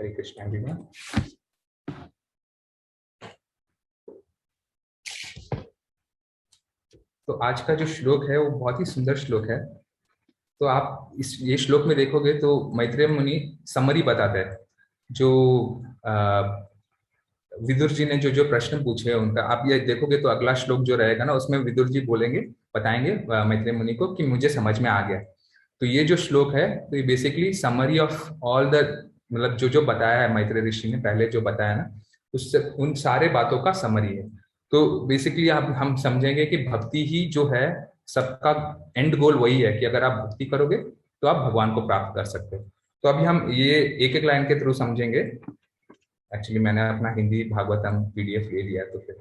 हरे Krishna everyone. तो आज का जो श्लोक है वो बहुत ही सुंदर श्लोक है। तो आप ये श्लोक में देखोगे तो मैत्रेय मुनि समरी बताते हैं। जो विदुर जी ने जो जो प्रश्न पूछे हैं उनका आप ये देखोगे तो अगला श्लोक जो रहेगा ना उसमें विदुर जी बोलेंगे, बताएंगे मैत्रेय मुनि को कि मुझे समझ में आ गया। तो ये जो श्लोक है तो ये basically summary of all the, मतलब जो जो बताया है मैत्रेय ऋषि ने पहले जो बताया ना उससे उन सारे बातों का समरी है। तो बेसिकली आप हम समझेंगे कि भक्ति ही जो है सबका एंड गोल वही है कि अगर आप भक्ति करोगे तो आप भगवान को प्राप्त कर सकते हो। तो अभी हम ये एक एक लाइन के थ्रू समझेंगे। एक्चुअली मैंने अपना हिंदी भागवतम पीडीएफ ले लिया तो फिर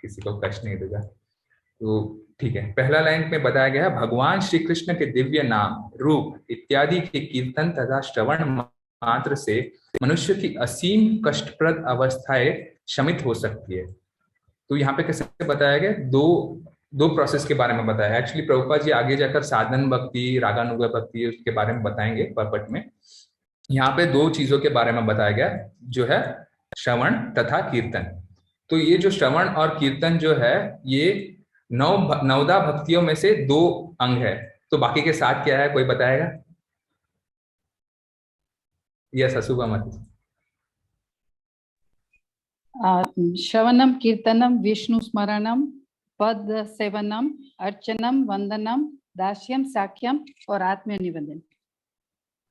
किसी को कष्ट नहीं देगा। तो ठीक है, पहला लाइन में बताया गया है भगवान श्री कृष्ण के दिव्य नाम रूप इत्यादि के कीर्तन तथा श्रवण मात्र से मनुष्य की असीम कष्टप्रद अवस्थाएं शमित हो सकती है। तो यहाँ पे कैसे बताया गया, दो प्रोसेस के बारे में बताया। एक्चुअली प्रभुपाद जी आगे जाकर साधन भक्ति रागानुग भक्ति उसके बारे में बताएंगे परपट में। यहाँ पे दो चीजों के बारे में बताया गया जो है श्रवण तथा कीर्तन। तो ये जो श्रवण और कीर्तन जो है ये नवदा भक्तियों में से दो अंग है। तो बाकी के साथ क्या है कोई बताएगा? यस अशुभा मत। श्रवणम कीर्तनम विष्णु स्मरणम पद सेवनम अर्चनम वंदनम दास्यम साख्यम और आत्म निवेदन।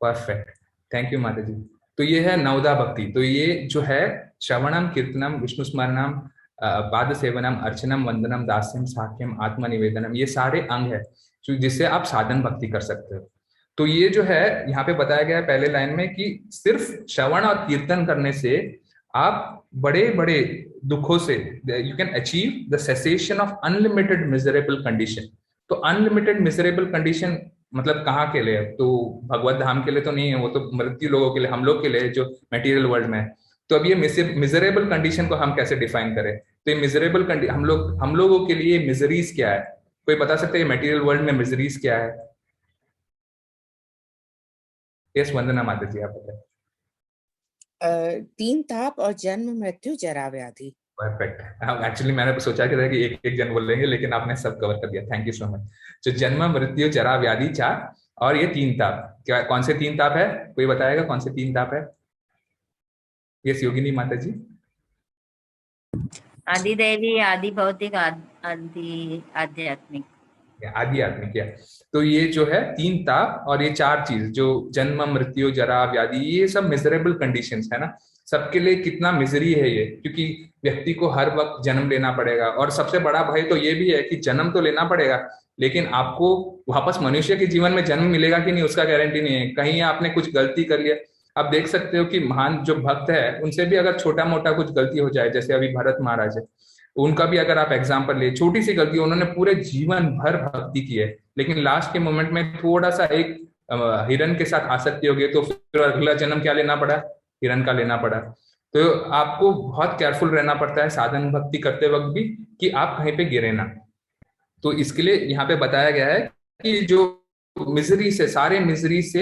परफेक्ट, थैंक यू माता जी। तो ये है नवदा भक्ति। तो ये जो है श्रवणम कीर्तनम विष्णु स्मरणम पाद सेवनम अर्चनम वंदनम दास्यम साख्यम आत्म निवेदनम, ये सारे अंग है जिससे आप साधन भक्ति कर सकते हो। तो ये जो है यहाँ पे बताया गया है पहले लाइन में कि सिर्फ श्रवण और कीर्तन करने से आप बड़े बड़े दुखों से you can achieve the cessation of unlimited miserable condition. तो अनलिमिटेड मिजरेबल कंडीशन मतलब कहाँ के लिए? तो भगवत धाम के लिए तो नहीं है, वो तो मृत्यु लोगों के लिए, हम लोग के लिए जो मटेरियल वर्ल्ड में है। तो अब ये मिजरेबल कंडीशन को हम कैसे डिफाइन करें? तो ये मिजरेबल कंडीशन हम लोगों के लिए मिजरीज क्या है? कोई बता सकते हैं मटेरियल वर्ल्ड में मिजरीज क्या है? यस वंदना माता जी आप बताएं। तीन ताप और जन्म मृत्यु जरा व्याधि। परफेक्ट। एक्चुअली मैंने सोचा कि एक एक जन बोलेंगे लेकिन आपने सब कवर कर दिया, थैंक यू सो मच। तो जन्म मृत्यु जरा व्याधि चार और ये तीन ताप, क्या कौन से तीन ताप है? कोई बताएगा कौन से तीन ताप है? यस योगिनी माता जी। आदि दैवी, आदि भौतिक, आदि आध्यात्मिक। आदि आत्मिक है। तो ये जो है तीन ताप और ये चार चीज जो जन्म मृत्यु जरा व्याधि, ये सब मिजरेबल कंडीशंस है ना। सबके लिए कितना मिजरी है ये, क्योंकि व्यक्ति को हर वक्त जन्म लेना पड़ेगा। और सबसे बड़ा भय तो ये भी है कि जन्म तो लेना पड़ेगा लेकिन आपको वापस मनुष्य के जीवन में जन्म मिलेगा कि नहीं उसका गारंटी नहीं है। कहीं आपने कुछ गलती कर लिया, आप देख सकते हो कि महान जो भक्त है उनसे भी अगर छोटा मोटा कुछ गलती हो जाए, जैसे अभी भरत महाराज है, उनका भी अगर आप एग्जाम्पल ले, छोटी सी गलती, उन्होंने पूरे जीवन भर भक्ति की है लेकिन लास्ट के मोमेंट में थोड़ा सा एक हिरण के साथ आसक्ति हो गई तो फिर अगला जन्म क्या लेना पड़ा? हिरण का लेना पड़ा। तो आपको बहुत केयरफुल रहना पड़ता है साधन भक्ति करते वक्त भी कि आप कहीं पे गिरे ना। तो इसके लिए यहाँ पे बताया गया है कि जो मिजरी से सारे मिजरीज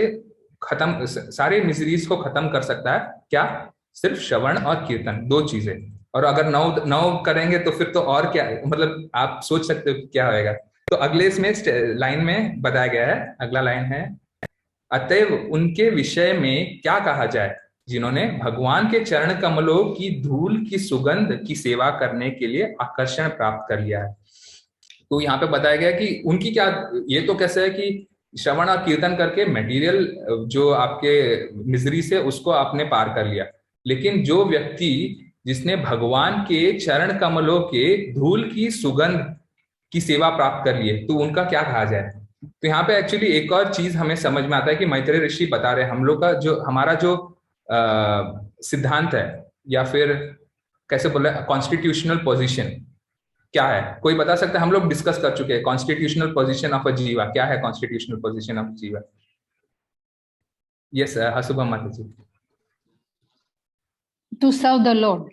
को खत्म कर सकता है क्या? सिर्फ श्रवण और कीर्तन, दो चीजें। और अगर नौ करेंगे तो फिर तो और क्या, मतलब आप सोच सकते हो क्या होएगा। तो अगले इसमें लाइन में बताया गया है, अगला लाइन है अतएव उनके विषय में क्या कहा जाए जिन्होंने भगवान के चरण कमलों की धूल की सुगंध की सेवा करने के लिए आकर्षण प्राप्त कर लिया है। तो यहाँ पे बताया गया कि उनकी क्या, ये तो कैसे है कि श्रवण और कीर्तन करके मटेरियल जो आपके मिजरी से उसको आपने पार कर लिया, लेकिन जो व्यक्ति जिसने भगवान के चरण कमलों के धूल की सुगंध की सेवा प्राप्त कर लिए तो उनका क्या कहा जाए? तो यहाँ पे एक्चुअली एक और चीज हमें समझ में आता है कि मैत्रेय ऋषि बता रहे हैं हम लोग का जो हमारा जो सिद्धांत है या फिर कैसे बोले कॉन्स्टिट्यूशनल पोजीशन क्या है? कोई बता सकता है? हम लोग डिस्कस कर चुके हैं कॉन्स्टिट्यूशनल पोजीशन ऑफ अ जीवा। क्या है constitutional position of jiva? Yes Hasuba Mata ji. To serve the lord.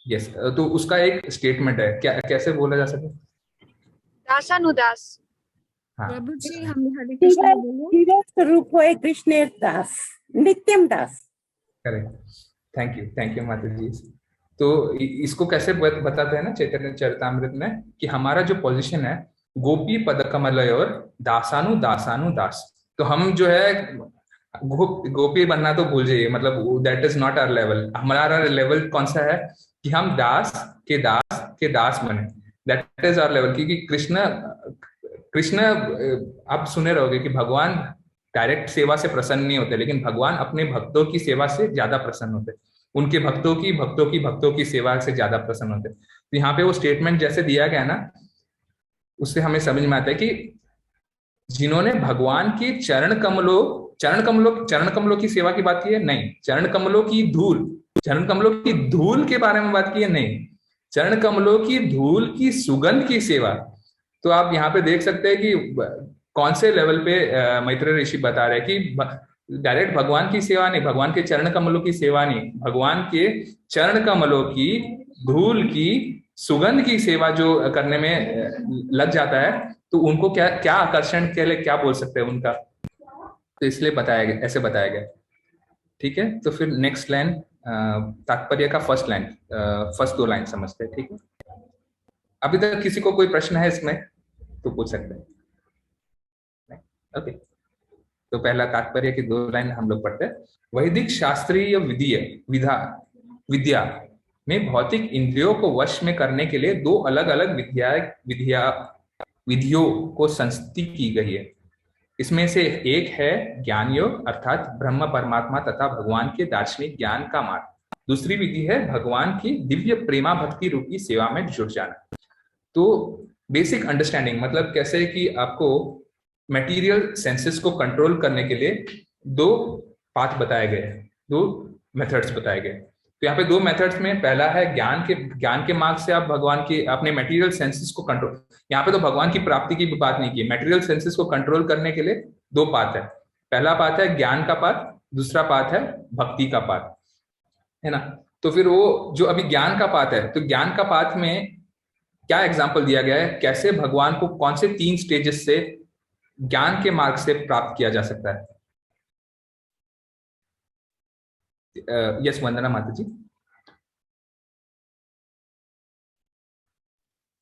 Yes, तो उसका एक स्टेटमेंट है, क्या कैसे बोला जा सके? दासानुदास। हाँ, प्रभु जी हम हरे कृष्ण बोलो। स्वरूप हो कृष्ण दास, नित्यम दास। करेक्ट। थैंक यू माता जी। तो इसको कैसे बताते हैं ना चैतन्य चरितामृत में कि हमारा जो पोजीशन है गोपी पद कमलय और दासानु दासानु दास। तो हम जो है गोपी बनना तो भूल जाइए, मतलब that is not our level. हमारा लेवल कौन सा है कि हम दास के दास बने, दैट इज आवर लेवल। क्योंकि कृष्ण कृष्ण आप सुने रहोगे कि भगवान डायरेक्ट सेवा से प्रसन्न नहीं होते, लेकिन भगवान अपने भक्तों की सेवा से ज्यादा प्रसन्न होते, उनके भक्तों की सेवा से ज्यादा प्रसन्न होते। तो यहाँ पे वो स्टेटमेंट जैसे दिया गया ना, उससे हमें समझ में आता है कि जिन्होंने भगवान के चरण कमलों की सेवा की बात की है, नहीं। चरण कमलों की धूल के बारे में बात की है, नहीं। चरण कमलों की धूल की सुगंध की सेवा। तो आप यहाँ पे देख सकते हैं कि कौन से लेवल पे मैत्रेय ऋषि बता रहे हैं कि डायरेक्ट भगवान की सेवा नहीं, भगवान के चरण कमलों की सेवा नहीं, भगवान के चरण कमलों की धूल की सुगंध की सेवा जो करने में लग जाता है, तो उनको क्या क्या आकर्षण के लिए क्या बोल सकते हैं उनका, तो इसलिए बताया गया, ऐसे बताया गया। ठीक है, तो फिर नेक्स्ट लाइन तात्पर्य का फर्स्ट 2 लाइन समझते हैं। ठीक है, अभी तक किसी को कोई प्रश्न है इसमें तो पूछ सकते हैं। ओके, तो पहला तात्पर्य की 2 लाइन हम लोग पढ़ते हैं। वैदिक शास्त्रीय विद्या में भौतिक इंद्रियों को वश में करने के लिए 2 अलग अलग विधियों को संस्तुति की गई है। इसमें से एक है ज्ञान योग, अर्थात ब्रह्म परमात्मा तथा भगवान के दार्शनिक ज्ञान का मार्ग। दूसरी विधि है भगवान की दिव्य प्रेमा भक्ति रूपी सेवा में जुट जाना। तो बेसिक अंडरस्टैंडिंग मतलब कैसे कि आपको मटेरियल सेंसेस को कंट्रोल करने के लिए 2 पाथ बताए गए, 2 मेथड्स बताए गए। तो यहाँ पे 2 मेथड्स में पहला है ज्ञान के मार्ग से आप भगवान के अपने मटेरियल सेंसेस को कंट्रोल, यहाँ पे तो भगवान की प्राप्ति की भी बात नहीं की, मटेरियल सेंसेस को कंट्रोल करने के लिए 2 पाथ है। पहला पाथ है ज्ञान का पाथ, दूसरा पाथ है भक्ति का पाथ, है ना। तो फिर वो जो अभी ज्ञान का पाथ है, तो ज्ञान का पाथ में क्या एग्जाम्पल दिया गया है, कैसे भगवान को कौन से 3 स्टेजेस से ज्ञान के मार्ग से प्राप्त किया जा सकता है। यस वंदना माता जी।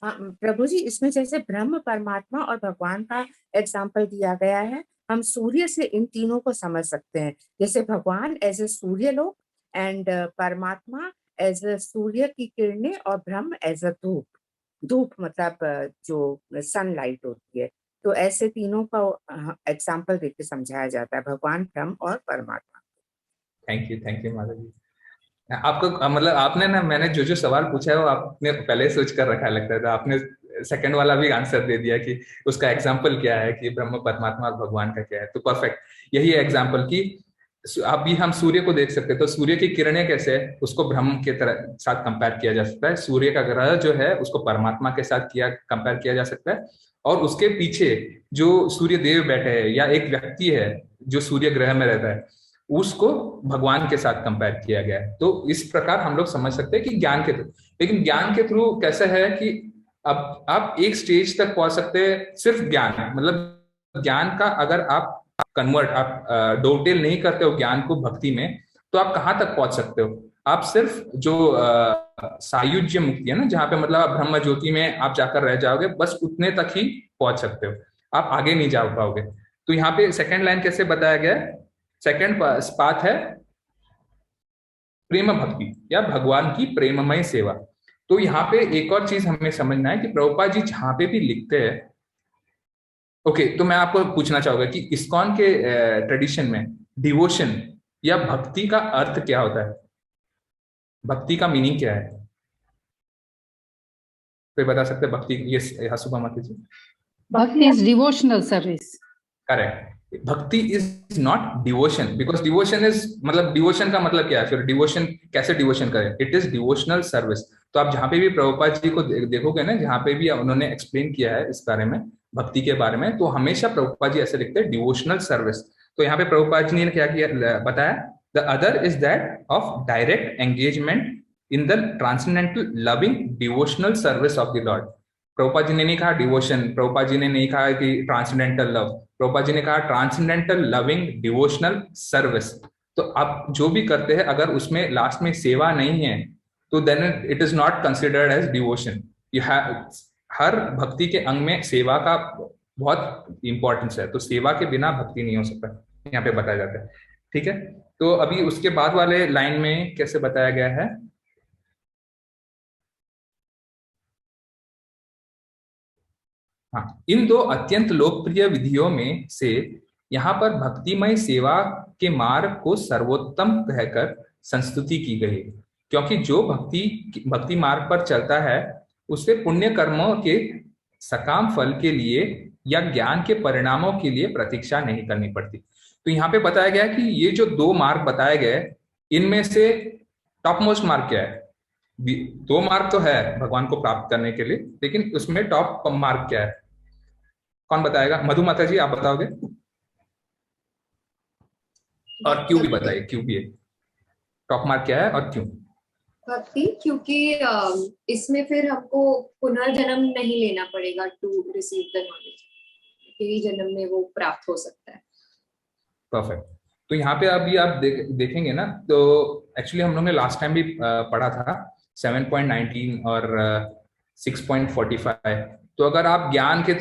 प्रभु जी, इसमें जैसे ब्रह्म परमात्मा और भगवान का एग्जाम्पल दिया गया है, हम सूर्य से इन तीनों को समझ सकते हैं। जैसे भगवान एज ए सूर्य लोक एंड परमात्मा एज ए सूर्य की किरणें और ब्रह्म एज ए धूप मतलब जो सनलाइट होती है। तो ऐसे तीनों का एग्जाम्पल देके समझाया जाता है, भगवान, ब्रह्म और परमात्मा। थैंक यू माता जी। आपको मतलब आपने ना, मैंने जो सवाल पूछा है वो आपने पहले सोच कर रखा लगता है, तो आपने सेकंड वाला भी आंसर दे दिया कि उसका एग्जाम्पल क्या है, कि ब्रह्म परमात्मा और भगवान का क्या है। तो परफेक्ट, यही है एग्जाम्पल की अभी हम सूर्य को देख सकते हैं, तो सूर्य की किरणें कैसे है उसको ब्रह्म के तरह साथ कंपेयर किया जा सकता है, सूर्य का ग्रह जो है उसको परमात्मा के साथ कंपेयर किया जा सकता है, और उसके पीछे जो सूर्य देव बैठे हैं या एक व्यक्ति है जो सूर्य ग्रह में रहता है उसको भगवान के साथ कंपेयर किया गया है। तो इस प्रकार हम लोग समझ सकते हैं कि ज्ञान के थ्रू, लेकिन ज्ञान के थ्रू कैसा है कि अब आप एक स्टेज तक पहुंच सकते हैं सिर्फ ज्ञान, मतलब ज्ञान का अगर आप डोटेल नहीं करते हो ज्ञान को भक्ति में, तो आप कहाँ तक पहुंच सकते हो। आप सिर्फ जो सायुज्य मुक्ति है ना, जहाँ पे मतलब आप ब्रह्म ज्योति में आप जाकर रह जाओगे, बस उतने तक ही पहुंच सकते हो, आप आगे नहीं जा पाओगे। तो यहाँ पे सेकंड लाइन कैसे बताया गया है, सेकंड पाथ है प्रेम भक्ति या भगवान की प्रेममय सेवा। तो यहाँ पे एक और चीज हमें समझना है कि प्रभुपाद जी जहां पे भी लिखते हैं, ओके, तो मैं आपको पूछना चाहूंगा कि इस्कॉन के ट्रेडिशन में डिवोशन या भक्ति का अर्थ क्या होता है, भक्ति का मीनिंग क्या है, कोई बता सकते हैं भक्ति? ये Hasuba Mata ji. Bhakti is devotional service. Correct, bhakti is not devotion, because devotion is मतलब डिवोशन का मतलब क्या है, फिर डिवोशन कैसे डिवोशन करें, इट इज डिवोशनल सर्विस। तो आप जहां पे भी प्रभुपाद जी को देखोगे ना, जहां पे भी उन्होंने एक्सप्लेन किया है इस बारे में, भक्ति के बारे में, तो हमेशा प्रभुपाद जी ऐसे लिखते हैं डिवोशनल सर्विस। तो यहाँ पे प्रभुपाद जी ने क्या किया बताया, the other is that of direct engagement in the transcendental loving devotional service of the lord. Prabhupada ji ने नहीं कहा डिवोशन, प्रभुपाद जी ने नहीं कहा कि ट्रांसेंडेंटल लव, प्रभुपाद जी ने कहा ट्रांसेंडेंटल लविंग डिवोशनल सर्विस। तो आप जो भी करते हैं अगर उसमें लास्ट में सेवा नहीं है तो then it is not considered as devotion. You have, हर भक्ति के अंग में सेवा का बहुत इंपॉर्टेंस है, तो सेवा के बिना भक्ति नहीं हो सकता, यहाँ पे बताया जाता है। ठीक है, तो अभी उसके बाद वाले लाइन में कैसे बताया गया है, हाँ, इन दो अत्यंत लोकप्रिय विधियों में से यहाँ पर भक्तिमय सेवा के मार्ग को सर्वोत्तम कहकर संस्तुति की गई, क्योंकि जो भक्ति मार्ग पर चलता है उसे पुण्य कर्मों के सकाम फल के लिए या ज्ञान के परिणामों के लिए प्रतीक्षा नहीं करनी पड़ती। तो यहाँ पे बताया गया कि ये जो दो मार्ग बताए गए, इनमें से टॉप मोस्ट मार्ग क्या है? दो मार्ग तो है भगवान को प्राप्त करने के लिए, लेकिन उसमें टॉप मार्ग क्या है? कौन बताएगा? मधु माता जी आप बताओगे, और क्यों भी बताइए, क्यों भी है टॉप मार्क क्या है और क्यों? भक्ति, क्योंकि इसमें फिर हमको पुनर्जन्म नहीं लेना पड़ेगा टू रिसीव द नॉलेज, यही जन्म में वो प्राप्त हो सकता है। परफेक्ट। तो यहाँ पे अभी आप देखेंगे ना, तो एक्चुअली हम लोग ने लास्ट टाइम भी पढ़ा था 7.19 और 6.45। तो अगर आप ज्ञान के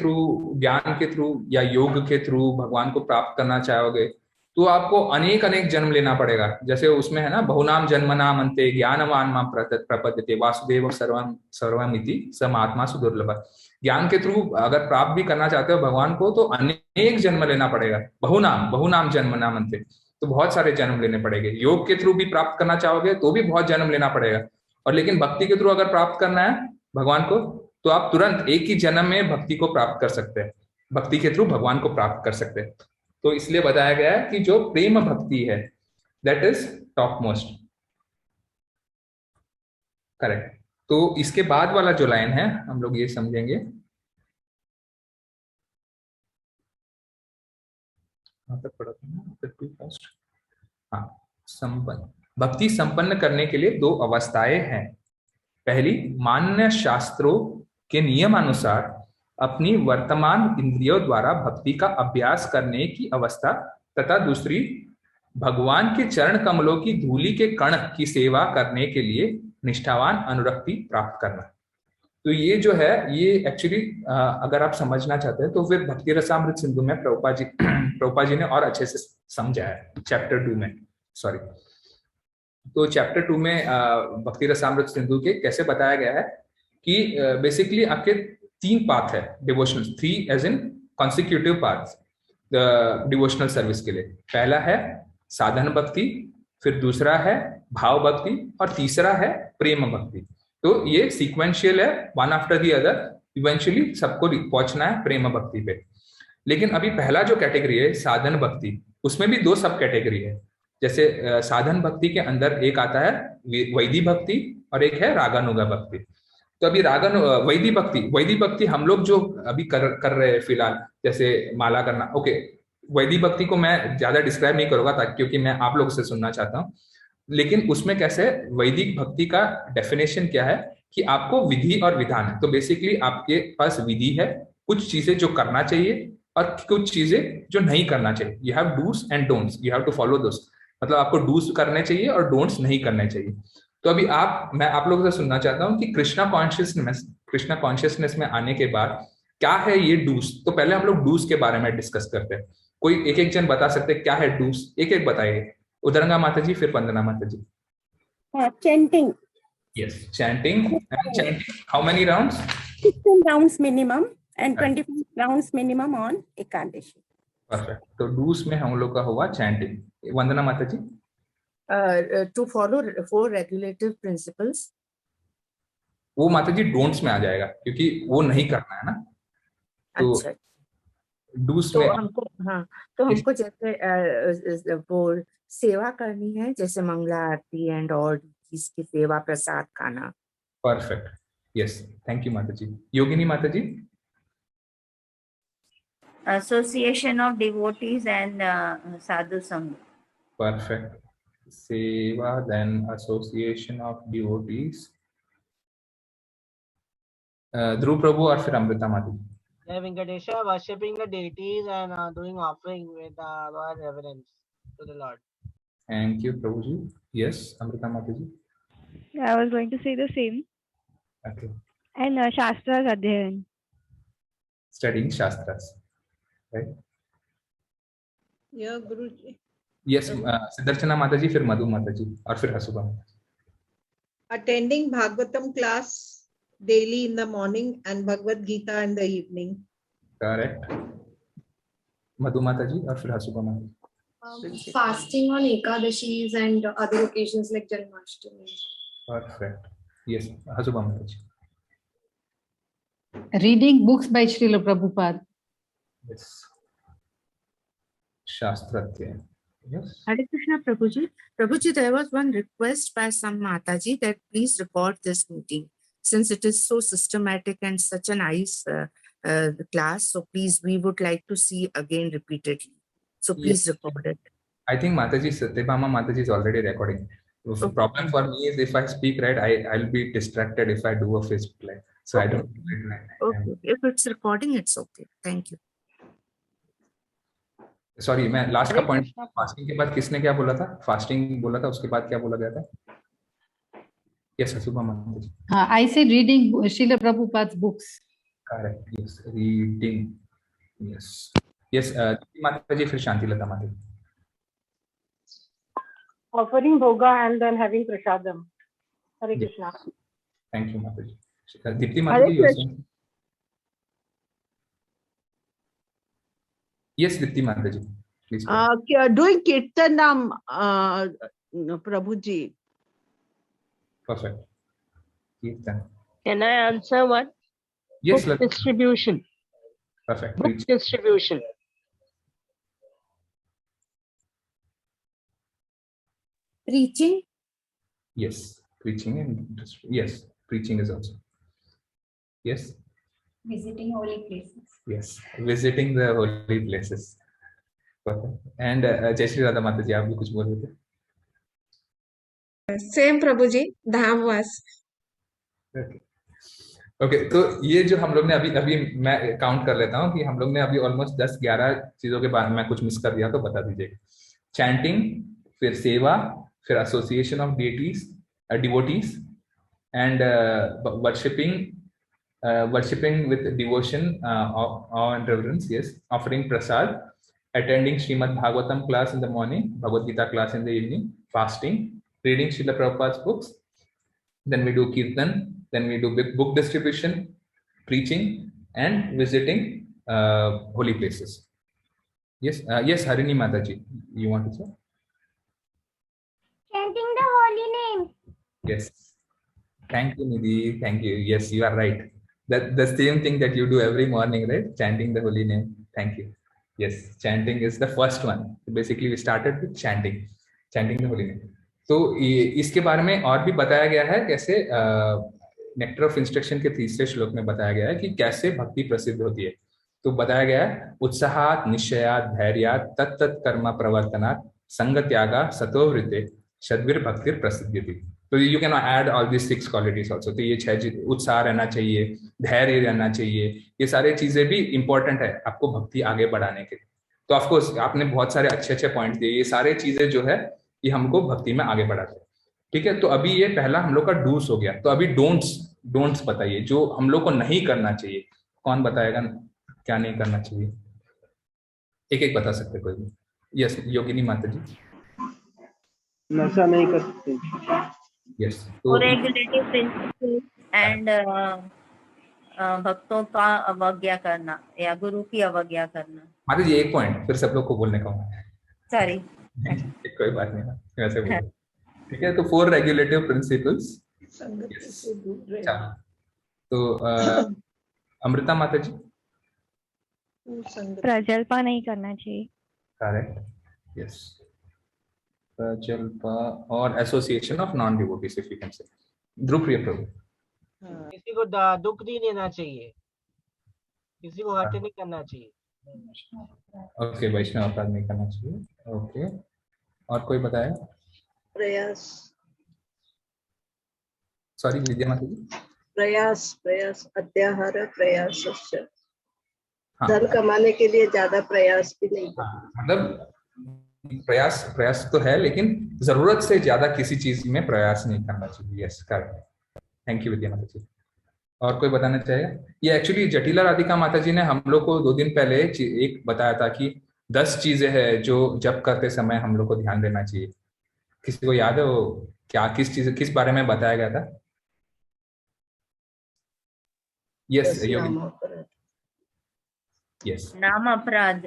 थ्रू या योग के थ्रू भगवान को प्राप्त करना चाहोगे तो आपको अनेक जन्म लेना पड़ेगा। जैसे उसमें है ना, बहुनाम जन्मनाम अन्ते ज्ञानवान मां प्रपद्यते वासुदेव सर्वमिति स महात्मा सुदुर्लभ। ज्ञान के थ्रू अगर प्राप्त भी करना चाहते हो भगवान को तो अनेक जन्म लेना पड़ेगा। बहुनाम जन्मनाम अन्ते, तो बहुत सारे जन्म लेने पड़ेंगे। योग के थ्रू भी प्राप्त करना चाहोगे तो भी बहुत जन्म लेना पड़ेगा, और लेकिन भक्ति के थ्रू अगर प्राप्त करना है भगवान को तो आप तुरंत एक ही जन्म में भक्ति को प्राप्त कर सकते हैं, भक्ति के थ्रू भगवान को प्राप्त कर सकते हैं। तो इसलिए बताया गया है कि जो प्रेम भक्ति है that is top most, correct. तो इसके बाद वाला जो लाइन है हम लोग ये समझेंगे, हाँ, संपन्न भक्ति संपन्न करने के लिए दो अवस्थाएं हैं। पहली, मान्य शास्त्रों के नियमानुसार अपनी वर्तमान इंद्रियों द्वारा भक्ति का अभ्यास करने की अवस्था, तथा दूसरी, भगवान के चरण कमलों की धूलि के कण की सेवा करने के लिए निष्ठावान अनुरक्ति प्राप्त करना। तो ये जो है ये एक्चुअली अगर आप समझना चाहते हैं तो फिर भक्ति रसामृत सिंधु में प्रभुपाद जी ने और अच्छे से समझाया है चैप्टर 2 में, सॉरी। तो चैप्टर 2 में भक्ति रसामृत सिंधु के कैसे बताया गया है कि बेसिकली आपके 3 पाथ है devotional, 3 as in consecutive path devotional service के लिए। पहला है साधन भक्ति, फिर दूसरा है भाव भक्ति, और तीसरा है प्रेम भक्ति। तो ये सीक्वेंशियल है, one after the other, eventually सबको पहुंचना है प्रेम भक्ति पे। लेकिन अभी पहला जो कैटेगरी है साधन भक्ति, उसमें भी 2 सब कैटेगरी है। जैसे साधन भक्ति के अंदर एक आता है वैदी भक्ति और एक है रागानुगा भक्ति। तो अभी वैदी भक्ति हम लोग जो अभी कर रहे हैं फिलहाल, जैसे माला करना, ओके, वैदी भक्ति को मैं ज्यादा डिस्क्राइब नहीं करूंगा ताकि, क्योंकि मैं आप लोगों से सुनना चाहता हूँ। लेकिन उसमें कैसे वैदिक भक्ति का डेफिनेशन क्या है कि आपको विधि और विधान है। तो बेसिकली आपके पास विधि है, कुछ चीजें जो करना चाहिए और कुछ चीजें जो नहीं करना चाहिए। You have dos and don'ts, you have to follow those. मतलब आपको डूस करने चाहिए और डोंट्स नहीं करने चाहिए। तो अभी मैं आप लोगों से सुनना चाहता हूँ कि कृष्णा कॉन्शियसनेस में आने के बाद क्या है ये डूस। तो पहले हम लोग डूस के बारे में डिस्कस करते हैं। कोई एक जन बता सकते हैं क्या है डूस? एक बताइए। उदरंगा माता जी, फिर वंदना माता जी। Chanting. Yes, chanting. How many rounds? 16 rounds minimum and 25 rounds minimum on Ekadashi. Perfect. तो डूस में हम लोग का हुआ चैंटिंग। वंदना माता जी? To follow 4 regulative principles. वो माता जी डोंट्स में आ जाएगा क्योंकि वो नहीं करना है ना। तो अच्छा, डूस तो में हमको जैसे वो सेवा करनी है, जैसे मंगला आरती एंड ऑल इसकी सेवा, प्रसाद खाना। परफेक्ट, यस, थैंक यू माता जी। योगिनी माता जी? Association of devotees and sadhu sangha. Perfect. Seva, then association of devotees. ध्रुव प्रभु और फिर अमृता माता जी। Jai Venkatesha, worshipping the deities and doing offering with royal reverence to the Lord. Thank you Prabhu ji. Yes Amrita Mata ji. I was going to say the same. Okay. And Shastras Adhyayan. Studying Shastras, right? Yeah, Guruji. Yes, सिद्धर्चना माता जी, फिर मधु माता जी और फिर हसुबा माता जी. Attending Bhagavatam class daily in the morning and Bhagavad Gita in the evening. Correct. मधु माता जी और फिर हसुबा माता जी. Fasting on Ekadashis and other occasions like Janmashtami. Perfect. Yes, हसुबा Mata ji. Reading books by Srila Prabhupada. Yes. Shastratya. Yes. Hare Krishna, Prabhuji. Prabhuji, there was one request by some Mataji that please record this meeting, since it is so systematic and such a nice class. So please, we would like to see again repeatedly. So please record it. I think Mataji, Satyabhama Mataji is already recording. The problem for me is if I speak right, I'll be distracted if I do a Facebook live. So I don't. Okay. If it's recording, it's okay. Thank you. Sorry मैं last का point, fasting के बाद किसने क्या बोला था? Fasting बोला था, उसके बाद क्या बोला गया था? यस हसुबा माता जी. हाँ, I said reading Srila Prabhupada's books. Correct. Yes, reading. Yes. Yes, माता जी फिर शांति लता माता जी. Offering bhoga and then having prasadam. Hare Krishna. Thank you माता जी. दीप्ति माता जी. Yes, Dipti Mataji, please. Doing Kirtanam, Prabhuji. Perfect. Kirtan. Can I answer one? Yes, book distribution. Perfect. Book distribution. Preaching. Yes, preaching and yes, preaching is also. Yes. Visiting holy places. Yes, visiting the holy places. Perfect. And Jai Shri Radha Mata ji, आप भी कुछ बोल रहे थे? Same प्रभु जी, धाम वास. Okay, तो ये जो हम लोग ने अभी मैं काउंट कर लेता हूँ कि हम लोग ने अभी ऑलमोस्ट 10-11 चीजों के बारे में कुछ मिस कर दिया तो बता दीजिएगा. चैंटिंग, फिर सेवा, फिर association of devotees and worshipping with devotion and reverence, yes, offering prasad, attending Srimad Bhagavatam class in the morning, Bhagavad Gita class in the evening, fasting, reading Srila Prabhupada's books, then we do kirtan, then we do book distribution, preaching, and visiting holy places. Yes, yes, Harini Mataji, you want to say? Chanting the holy name. Yes. Thank you, Nidhi. Thank you. Yes, you are right. That the same thing that you do every morning, right? Chanting the holy name. Thank you. Yes, chanting is the first one. So basically, we started with chanting the holy name. तो इसके बारे में और भी बताया गया है कैसे नेक्टर ऑफ इंस्ट्रक्शन के तीसरे श्लोक में बताया गया है कि कैसे भक्ति प्रसिद्ध होती है. तो बताया गया है उत्साहात निश्चयात धैर्यात तत्त कर्म प्रवर्तनात् संग त्यागा सतोवृत्ते सद्विर भक्तिर प्रसिद्ध्यति. तो you can add all this 6 qualities also. तो ये 6 उत्साह रहना चाहिए, धैर्य रहना चाहिए, ये सारे चीजें भी इंपॉर्टेंट है आपको भक्ति आगे बढ़ाने के लिए. तो ऑफ कोर्स आपने बहुत सारे अच्छे पॉइंट दिए. ये सारे चीजें जो है ये हमको भक्ति में आगे बढ़ाते हैं. ठीक है, तो अभी ये पहला हम लोग का डूस हो गया. तो अभी डोंट्स बताइए जो हम लोग को नहीं करना चाहिए. कौन बताएगा क्या नहीं करना चाहिए? एक बता सकते कोई भी. यस, योगिनी माता जी. नशा नहीं कर सकते. Yes. So regulative principles and भक्तों का अवज्ञा करना या गुरु की अवज्ञा करना. माता जी एक पॉइंट फिर सब लोग को बोलने का. सॉरी, कोई बात नहीं ना, वैसे बोलो. ठीक है, तो 4 रेगुलेटिव प्रिंसिपल्स. तो अमृता माता जी. प्रजल्पा नहीं करना चाहिए. करेक्ट. यस, प्रजल्पा और association of non devotees if you can say. Dhruva प्रिय प्रभु. किसी को दुख नहीं देना चाहिए, किसी को हर्ट नहीं करना चाहिए. ओके, वैष्णव अपराध नहीं करना चाहिए. ओके, और कोई बताया? प्रयास. सॉरी विद्या माता जी. प्रयास अत्याहार प्रयास. धन कमाने के लिए ज्यादा प्रयास भी नहीं. मतलब प्रयास प्रयास तो है, लेकिन जरूरत से ज्यादा किसी चीज में प्रयास नहीं करना चाहिए। Yes, correct. थैंक यू विद्या माता जी। और कोई बताना चाहेगा? ये एक्चुअली जटिला राधिका माता जी ने हम लोग को 2 दिन पहले एक बताया था कि 10 चीजें हैं जो जप करते समय हम लोग को ध्यान देना चाहिए। किसी को याद है वो क्या, किस बारे में बताया गया था? यस यस, नाम अपराध।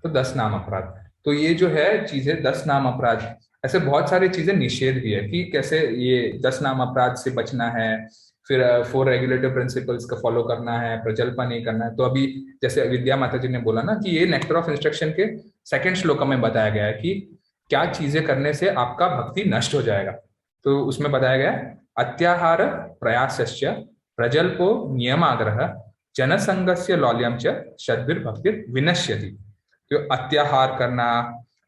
तो 10 नाम अपराध। तो ये जो है चीजें 10 नाम अपराध, ऐसे बहुत सारी चीजें निषेध भी है कि कैसे ये 10 नाम अपराध से बचना है। फिर 4 रेगुलेटिव प्रिंसिपल्स का फॉलो करना है, प्रजल्प नहीं करना है। तो अभी जैसे विद्या माता जी ने बोला ना कि ये नेक्टर ऑफ इंस्ट्रक्शन के 2nd श्लोक में बताया गया है कि क्या चीजें करने से आपका भक्ति नष्ट हो जाएगा। तो उसमें बताया गया अत्याहार प्रयासस्य प्रजल्पो नियमाग्रह जनसंगस्य लौल्यम च शद्भिर्भक्तिर विनश्यति। तो अत्याहार करना,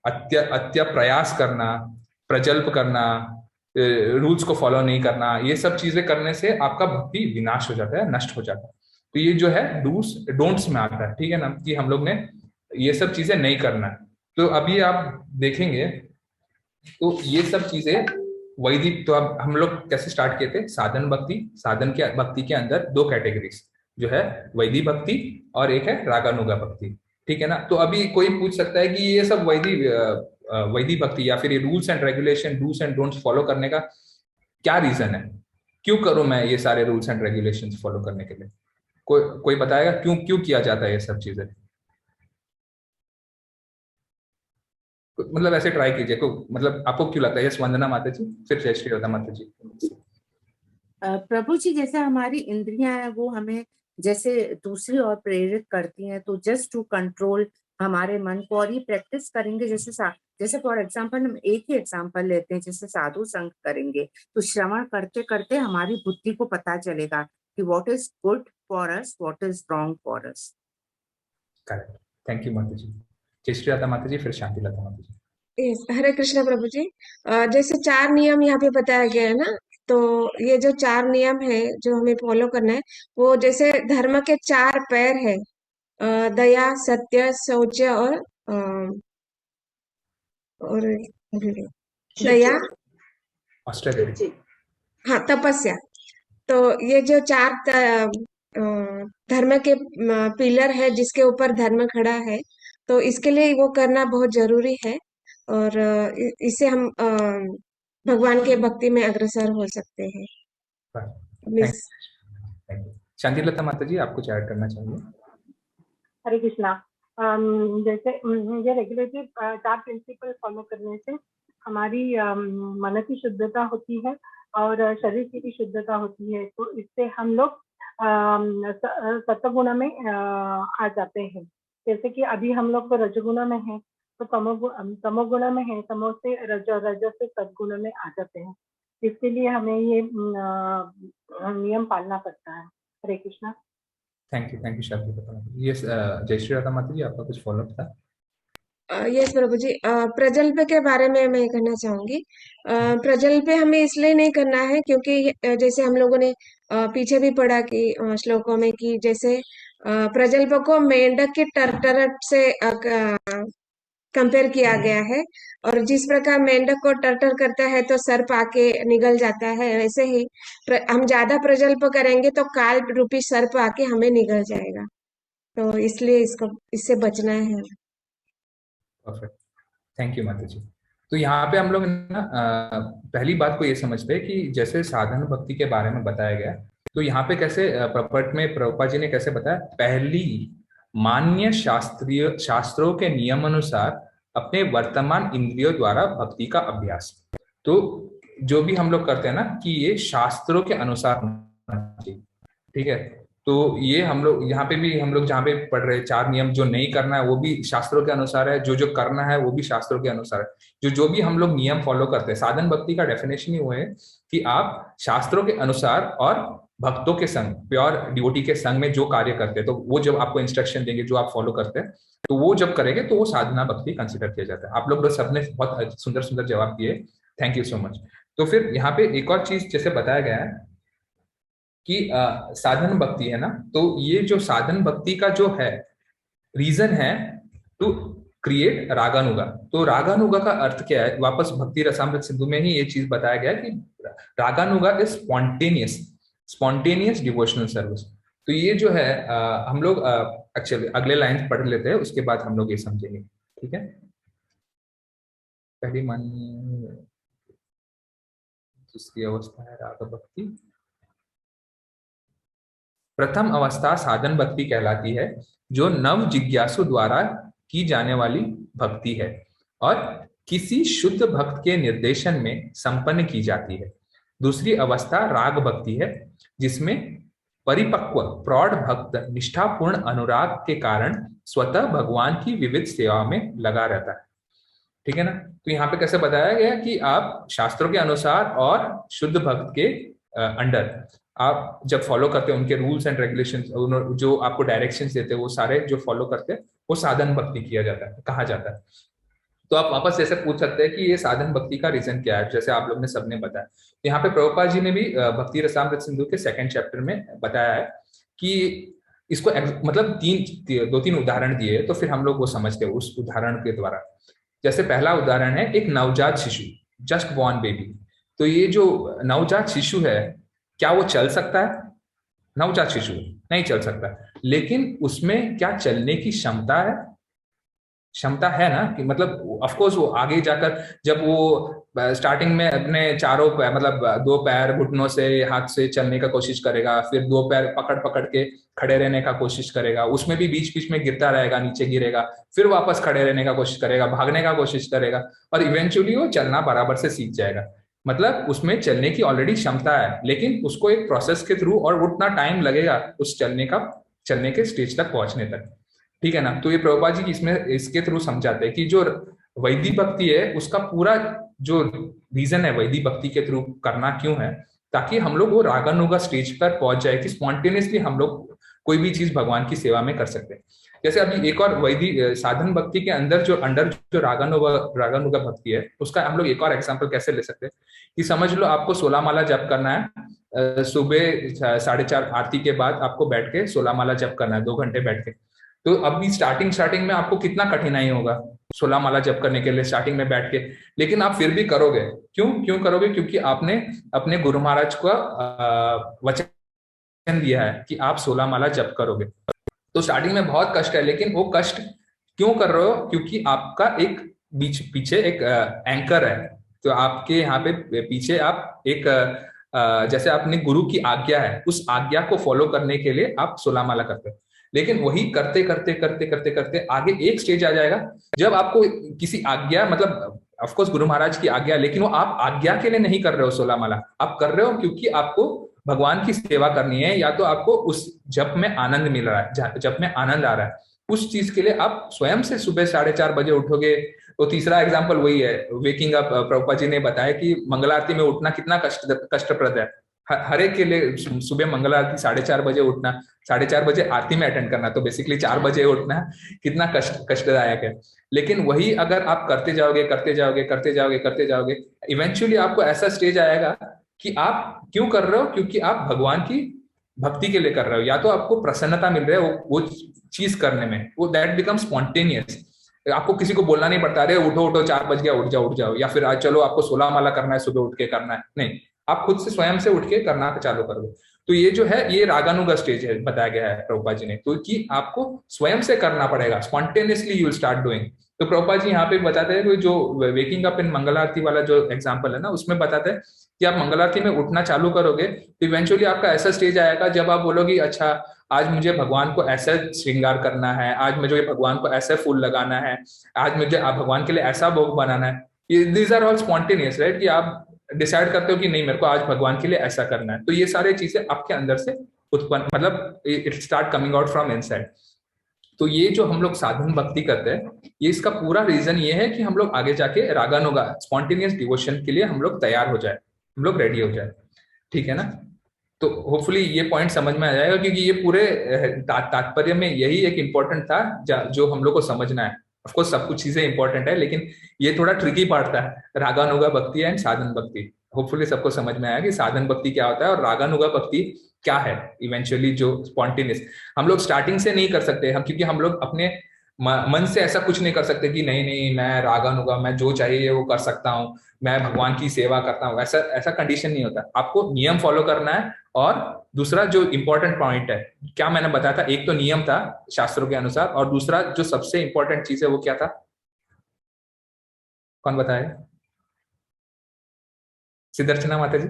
अत्य प्रयास करना, प्रजल्प करना, रूल्स को फॉलो नहीं करना, ये सब चीजें करने से आपका भक्ति विनाश हो जाता है, नष्ट हो जाता है। तो ये जो है डूस डोंट्स में आता है, ठीक है ना, कि हम लोग ने ये सब चीजें नहीं करना है। तो अभी आप देखेंगे तो ये सब चीजें वैदिक, तो अब हम लोग कैसे स्टार्ट किए थे? साधन भक्ति। साधन के भक्ति के अंदर 2 कैटेगरीज जो है, वैदिक भक्ति और एक है रागानुगा भक्ति, ठीक है ना। तो अभी कोई पूछ सकता है कि ये सब वैदिक भक्ति या फिर ये rules and regulation, dos and don'ts follow करने का क्या रीजन है? क्यों करूं मैं ये सारे रूल्स एंड रेगुलेशंस फॉलो करने के लिए? कोई बताएगा क्यों क्यों किया जाता है ये सब चीजें? मतलब ऐसे ट्राई कीजिए को, मतलब आपको क्यों लगता है? यस, वंदना माता जी, फिर जय श्री राधा माता जी। प्रभु जी, जैसे हमारी इंद्रियां हैं वो हमें जैसे दूसरी ओर प्रेरित करती हैं, तो जस्ट टू कंट्रोल हमारे मन को, और ये प्रैक्टिस करेंगे जैसे फॉर एग्जांपल हम एक ही एग्जांपल लेते हैं, जैसे साधु संग करेंगे तो श्रवण करते करते हमारी बुद्धि को पता चलेगा कि what is good for us, what is wrong for us. Correct, thank you माता जी। जय श्री राधा माता जी, फिर शांति लता माता जी। हरे कृष्णा प्रभु जी। जैसे 4 नियम यहाँ पे बताया गया है ना, तो ये जो 4 नियम है जो हमें फॉलो करना है, वो जैसे धर्म के 4 पैर है, दया, सत्य, शौच और दया, हाँ, तपस्या। तो ये जो 4 धर्म के पिलर है जिसके ऊपर धर्म खड़ा है, तो इसके लिए वो करना बहुत जरूरी है, और इससे हम भगवान के भक्ति में अग्रसर हो सकते हैं। शांति लता माता जी, आप कुछ ऐड करना चाहेंगे? हरे कृष्णा। जैसे ये रेगुलेटरी 4 प्रिंसिपल फॉलो करने से हमारी मन की शुद्धता होती है और शरीर की भी शुद्धता होती है, तो इससे हम लोग सत्वगुण में आ जाते हैं। जैसे कि अभी हम लोग तो रजगुण में हैं, तो तमोगुण में है, तमो से रज से सद्गुण में आ जाते हैं। इसके लिए हमें ये नियम पालना पड़ता है। हरे कृष्णा। थैंक यू शांति लता माता जी। यस, जय श्री राधा माता जी, आपका कुछ फॉलोअप था? यस प्रभु जी, प्रजल्प के बारे में मैं कहना चाहूंगी। प्रजल्प हमें इसलिए नहीं करना है क्योंकि जैसे हम लोगों ने पीछे भी पढ़ा कि श्लोकों में कि जैसे प्रजल्प को मेंढक के टरटरट से कंपेयर किया गया है, और जिस प्रकार मेंढक को टर्टर करता है तो सर्प आके निगल जाता है, वैसे ही हम ज्यादा प्रजल्प करेंगे तो काल रूपी सर्प आके हमें निगल जाएगा, तो इसलिए इससे बचना है। परफेक्ट, थैंक यू माता जी। तो यहाँ पे हम लोग ना पहली बात को ये समझते हैं कि जैसे साधन भक्ति के बारे में बताया गया, तो यहाँ पे कैसे प्रपट में प्रभुपाद जी ने कैसे बताया, पहली मान्य शास्त्रों के नियम अनुसार अपने वर्तमान इंद्रियों द्वारा भक्ति का अभ्यास। तो जो भी हम लोग करते हैं ना कि ये शास्त्रों के अनुसार होना चाहिए, ठीक है। तो ये हम लोग यहाँ पे भी हम लोग जहाँ पे पढ़ रहे 4 नियम, जो नहीं करना है वो भी शास्त्रों के अनुसार है, जो करना है वो भी शास्त्रों के अनुसार है। जो भी हम लोग नियम फॉलो करते हैं, साधन भक्ति का डेफिनेशन ही वो है कि आप शास्त्रों के अनुसार और भक्तों के संग, प्योर डिवोटी के संग में जो कार्य करते हैं, तो वो जब आपको इंस्ट्रक्शन देंगे, जो आप फॉलो करते हैं, तो वो जब करेंगे तो वो साधना भक्ति कंसिडर किया जाता है। आप लोग सबने बहुत सुंदर सुंदर जवाब दिए, थैंक यू सो मच। तो फिर यहाँ पे एक और चीज जैसे बताया गया है कि साधन भक्ति है ना, तो ये जो साधन भक्ति का जो है रीजन है टू क्रिएट रागानुगा। तो रागानुगा का अर्थ क्या है, वापस भक्ति रसामृत सिंधु में ही ये चीज बताया गया कि रागानुगा इज स्पॉन्टेनियस डिवोशनल सर्विस। तो ये जो है हम लोग एक्चुअली अगले लाइन पढ़ लेते हैं, उसके बाद हम लोग ये समझेंगे, ठीक है। पहली मन, दूसरी अवस्था है राग भक्ति। प्रथम अवस्था साधन भक्ति कहलाती है, जो नव जिज्ञासु द्वारा की जाने वाली भक्ति है और किसी शुद्ध भक्त के निर्देशन में संपन्न की जाती है। दूसरी अवस्था राग भक्ति है, जिसमें परिपक्व प्रौढ़ भक्त निष्ठापूर्ण अनुराग के कारण स्वतः भगवान की विविध सेवा में लगा रहता है, ठीक है ना। तो यहाँ पे कैसे बताया गया कि आप शास्त्रों के अनुसार और शुद्ध भक्त के अंडर आप जब फॉलो करते हैं, उनके रूल्स एंड रेगुलेशंस, जो आपको डायरेक्शंस देते हैं, वो सारे जो फॉलो करते हैं वो साधन भक्ति किया जाता है, कहा जाता है। तो आप वापस जैसे पूछ सकते हैं कि ये साधन भक्ति का रीजन क्या है, जैसे आप लोग ने सबने बताया। यहाँ पे प्रभुपाद जी ने भी भक्ति रसामृत सिंधु के 2nd चैप्टर में बताया है कि इसको मतलब 2-3 उदाहरण दिए, तो फिर हम लोग वो समझते हैं उस उदाहरण के द्वारा। जैसे पहला उदाहरण है एक नवजात शिशु, जस्ट बॉर्न बेबी। तो ये जो नवजात शिशु है, क्या वो चल सकता है? नवजात शिशु नहीं चल सकता, लेकिन उसमें क्या चलने की क्षमता है? क्षमता है ना, कि मतलब ऑफ कोर्स वो आगे जाकर जब वो स्टार्टिंग में अपने चारों पैर मतलब 2 पैर घुटनों से हाथ से चलने का कोशिश करेगा, फिर 2 पैर पकड़ के खड़े रहने का कोशिश करेगा, उसमें भी बीच बीच में गिरता रहेगा, नीचे गिरेगा, फिर वापस खड़े रहने का कोशिश करेगा, भागने का कोशिश करेगा, और इवेंचुअली वो चलना बराबर से सीख जाएगा। मतलब उसमें चलने की ऑलरेडी क्षमता है, लेकिन उसको एक प्रोसेस के थ्रू और उतना टाइम लगेगा उस चलने के स्टेज तक पहुंचने तक, ठीक है ना। तो ये प्रभुपाद जी इसमें इसके थ्रू समझाते हैं कि जो वैदिक भक्ति है उसका पूरा जो रीजन है वैदिक भक्ति के थ्रू करना क्यों है, ताकि हम लोग वो रागानुगा स्टेज पर पहुंच जाए कि स्पॉन्टेनियसली हम लोग कोई भी चीज भगवान की सेवा में कर सकते हैं। जैसे अभी एक और वैदिक साधन भक्ति के अंदर जो रागानुगा भक्ति है, उसका हम लोग एक और एग्जांपल कैसे ले सकते हैं कि समझ लो आपको 16 माला जप करना है, सुबह 4:30 आरती के बाद आपको बैठ के 16 माला जप करना है 2 घंटे बैठ के। तो अभी स्टार्टिंग में आपको कितना कठिनाई होगा 16 माला जप करने के लिए स्टार्टिंग में बैठ के, लेकिन आप फिर भी करोगे। क्यों करोगे? क्योंकि आपने अपने गुरु महाराज को वचन दिया है कि आप 16 माला जप करोगे। तो स्टार्टिंग में बहुत कष्ट है, लेकिन वो कष्ट क्यों कर रहे हो? क्योंकि आपका एक पीछे एक एंकर है। तो आपके यहाँ पे पीछे आप एक जैसे अपने गुरु की आज्ञा है, उस आज्ञा को फॉलो करने के लिए आप 16 माला करते हो। लेकिन वही करते करते आगे एक स्टेज आ जाएगा जब आपको किसी आज्ञा, मतलब ऑफ कोर्स गुरु महाराज की आज्ञा, लेकिन वो आप आज्ञा के लिए नहीं कर रहे हो 16 माला, आप कर रहे हो क्योंकि आपको भगवान की सेवा करनी है, या तो आपको उस जप में आनंद मिल रहा है, जप में आनंद आ रहा है, उस चीज के लिए आप स्वयं से सुबह 4:30 बजे उठोगे। तो तीसरा एग्जाम्पल वही है, वेकिंग अप। प्रभुपाद जी ने बताया कि मंगल आरती में उठना कितना कष्टप्रद है। हर एक के लिए सुबह मंगल आरती 4:30 बजे उठना, 4:30 बजे आरती में अटेंड करना, तो बेसिकली 4 बजे उठना कितना कष्टदायक है। लेकिन वही अगर आप करते जाओगे, इवेंचुअली आपको ऐसा स्टेज आएगा कि आप क्यों कर रहे हो? क्योंकि आप भगवान की भक्ति के लिए कर रहे हो, या तो आपको प्रसन्नता मिल रही है वो चीज करने में, वो दैट बिकम स्पॉन्टेनियस। आपको किसी को बोलना नहीं पड़ता, अरे उठो 4 बज गया, उठ जाओ, या फिर आज चलो आपको 16 माला करना है, सुबह उठ के करना है, नहीं, आप खुद से स्वयं से उठ के करना चालू कर दो। तो ये जो है ये रागानुगा स्टेज है, बताया गया है प्रभुपाद जी ने, तो कि आपको स्वयं से करना पड़ेगा, spontaneously you will start doing. तो प्रभुपाद जी यहाँ पे बताते हैं जो वेकिंग अप इन मंगल आरती वाला जो एग्जाम्पल है ना, उसमें बताते हैं कि आप मंगल आरती में उठना चालू करोगे तो इवेंचुअली आपका ऐसा स्टेज आएगा जब आप बोलोगे अच्छा आज मुझे भगवान को ऐसा श्रृंगार करना है, आज मुझे भगवान को ऐसा फूल लगाना है, आज मुझे भगवान के लिए ऐसा भोग बनाना है। These are all spontaneous, right, कि आप डिसाइड करते हो कि नहीं मेरे को आज भगवान के लिए ऐसा करना है। तो ये सारी चीजें आपके अंदर से उत्पन्न, मतलब it start coming out from inside. तो ये जो हम लोग साधन भक्ति करते हैं, ये इसका पूरा रीजन ये है कि हम लोग आगे जाके रागानुगा स्पॉन्टेनियस डिवोशन के लिए हम लोग तैयार हो जाए, हम लोग रेडी हो जाए, ठीक है ना। तो होपफुली ये पॉइंट समझ में आ जाएगा, क्योंकि ये पूरे तात्पर्य में यही एक इम्पोर्टेंट था जो हम लोग को समझना है। ऑफ कोर्स सब कुछ चीजें इंपॉर्टेंट है, लेकिन ये थोड़ा ट्रिकी पार्ट था, रागानुगा भक्ति एंड साधन भक्ति। होपफुली सबको समझ में आया कि साधन भक्ति क्या होता है और रागानुगा भक्ति क्या है। इवेंचुअली जो स्पॉन्टेनियस हम लोग स्टार्टिंग से नहीं कर सकते हम, क्योंकि हम लोग अपने मन से ऐसा कुछ नहीं कर सकते कि नहीं नहीं मैं रागानुगा, मैं जो चाहिए वो कर सकता हूँ, मैं भगवान की सेवा करता हूँ, ऐसा ऐसा कंडीशन नहीं होता। आपको नियम फॉलो करना है। और दूसरा जो इंपॉर्टेंट पॉइंट है, क्या मैंने बताया था, एक तो नियम था शास्त्रों के अनुसार, और दूसरा जो सबसे इंपॉर्टेंट चीज है वो क्या था, कौन बताए? सिद्धर्चना माता जी।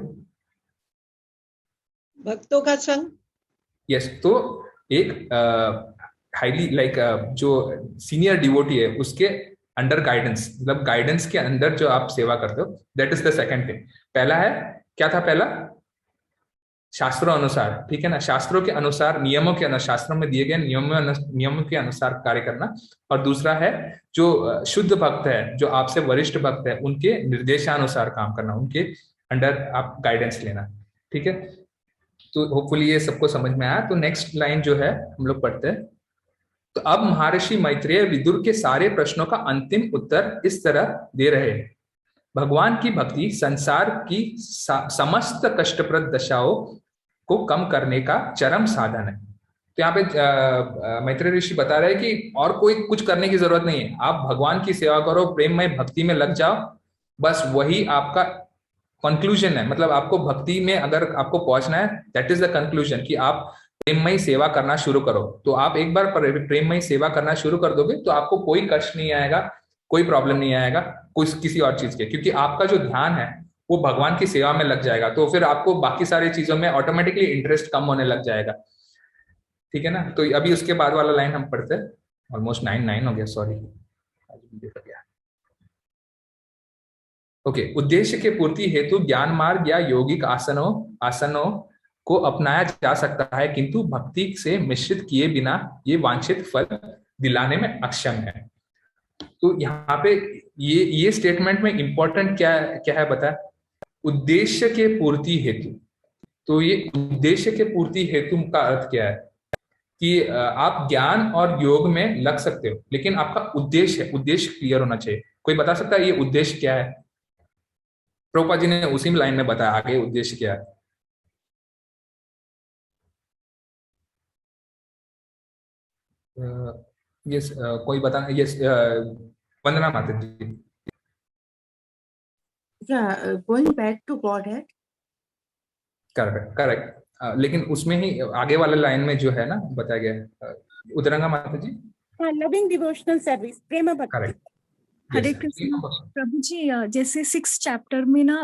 भक्तों का संग। यस, तो एक हाईली जो सीनियर डिवोटी है उसके अंडर गाइडेंस, मतलब गाइडेंस के अंदर जो आप सेवा करते हो, that is the second thing. पहला है, क्या था पहला? शास्त्रों अनुसार, ठीक है ना, शास्त्रों के अनुसार, नियमों के अनुसार, शास्त्रों में दिए गए नियमों के अनुसार कार्य करना। और दूसरा है जो शुद्ध भक्त है, जो आपसे वरिष्ठ भक्त है, उनके निर्देशानुसार काम करना, उनके अंडर आप गाइडेंस लेना, ठीक है। तो होपफुली ये सबको समझ में आया। तो नेक्स्ट लाइन जो है हम लोग पढ़ते हैं। तो अब महर्षि मैत्रेय विदुर के सारे प्रश्नों का अंतिम उत्तर इस तरह दे रहे हैं। भगवान की भक्ति संसार की समस्त कष्टप्रद दशाओं को कम करने का चरम साधन है। तो यहाँ पे मैत्रेय ऋषि बता रहे हैं कि और कोई कुछ करने की जरूरत नहीं है, आप भगवान की सेवा करो, प्रेममय भक्ति में लग जाओ, बस वही आपका कंक्लूजन है। मतलब आपको भक्ति में अगर आपको पहुंचना है, दैट इज द कंक्लूजन, कि आप प्रेममय सेवा करना शुरू करो। तो आप एक बार प्रेममय सेवा करना शुरू कर दोगे तो आपको कोई कष्ट नहीं आएगा, कोई प्रॉब्लम नहीं आएगा कोई किसी और चीज के, क्योंकि आपका जो ध्यान है वो भगवान की सेवा में लग जाएगा। तो फिर आपको बाकी सारी चीजों में ऑटोमेटिकली इंटरेस्ट कम होने लग जाएगा, ठीक है ना। तो अभी उसके बाद वाला लाइन हम पढ़ते हैं। ऑलमोस्ट 9 हो गया, सॉरी। ओके, उद्देश्य के पूर्ति हेतु ज्ञान मार्ग या यौगिक आसनों को अपनाया जा सकता है, किंतु भक्ति से मिश्रित किए बिना ये वांछित फल दिलाने में अक्षम है। तो यहाँ पे ये स्टेटमेंट में इंपॉर्टेंट क्या है बता, उद्देश्य के पूर्ति हेतु। तो ये उद्देश्य के पूर्ति हेतु का अर्थ क्या है कि आप ज्ञान और योग में लग सकते हो, लेकिन आपका उद्देश्य क्लियर होना चाहिए। कोई बता सकता है ये उद्देश्य क्या है? प्रभुपाद जी ने उसी लाइन में बताया आगे उद्देश्य क्या है। यस, कोई बता। यस, वंदना माता जी। गोइंग बैक टू गॉड है। करेक्ट। लेकिन उसमें ही आगे वाले लाइन में जो है ना बताया गया है, उदरंगा माता जी। लविंग डिवोशनल सर्विस, प्रेम भक्ति। करेक्ट। हरे कृष्ण प्रभु जी, जैसे 6 चैप्टर में ना